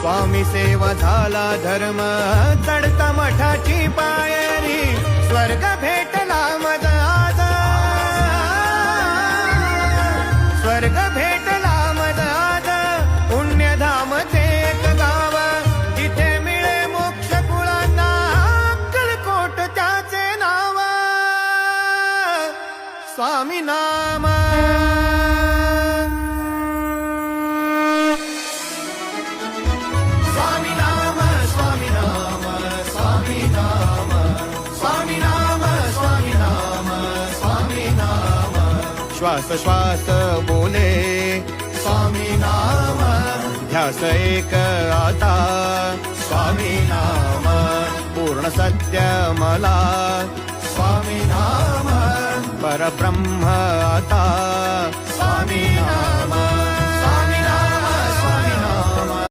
स्वामी सेवा झाला धर्म चढता मठाची पायरी स्वर्ग भेटला मज आज स्वर्ग भेटला मज आज पुण्यधामचे एक गाव जिथे मिळे मोक्ष कुळांना अक्कलकोट त्याचे नाव स्वामी नाम श्वास श्वास बोले स्वामी नाम ध्यास एक आता स्वामी नाम पूर्ण सत्य मला स्वामी नाम परब्रह्म आता